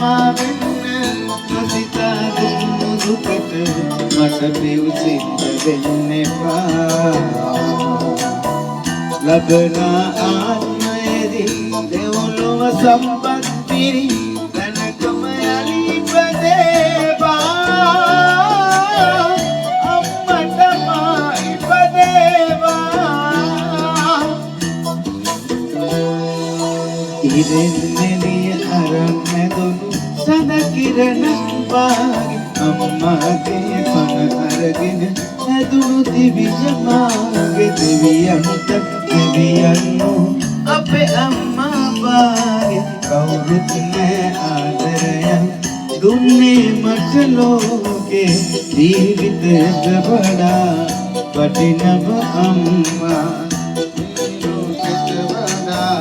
මාවෙන්න නොසිතා දුන්නු දුකට මට පිව්සින්න වෙන්න එපා ලබන ආත්මයේදී දෙවොලොව සම්පත් පිරි දැනකම යලි ඉපදේවා අම්මට මා ඉපදේවා ඉරෙන් නෙලිය අරන් නැදුණු සඳ කිරණ වාගේ අම්මාගේ පන අරගෙන හැදුණු දිවිය මාගේ දෙවියන්ට දෙවියන්ෝ අපේ අම්මා වාගේ කවුරුත් නෑ ආදරයක් දුන්නේ මට ලෝකේ ජීවිතයට වඩා වටිනව අම්මා ලෝකෙට වඩා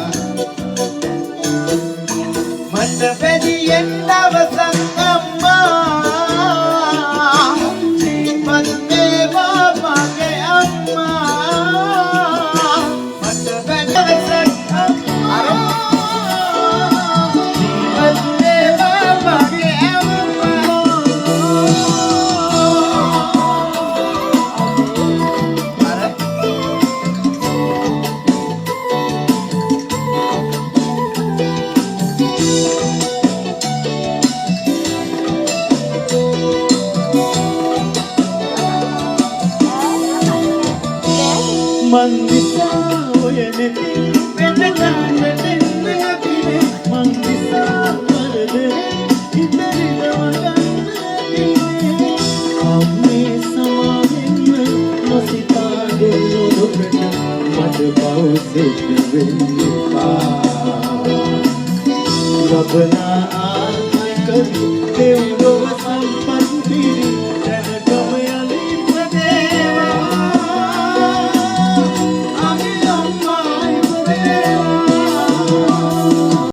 මට පැදියෙන් දවසක් අම්මා ජීවත් වේවා මගේ අම්මා මට පැදවසක් අම්මා ජීවත් වේවා මගේ Mandisa oyene venagana denagine mandisa varade itarila waganna dine amme samavenna nosita dunu dukata mad pause venna pa labna aatma kari dev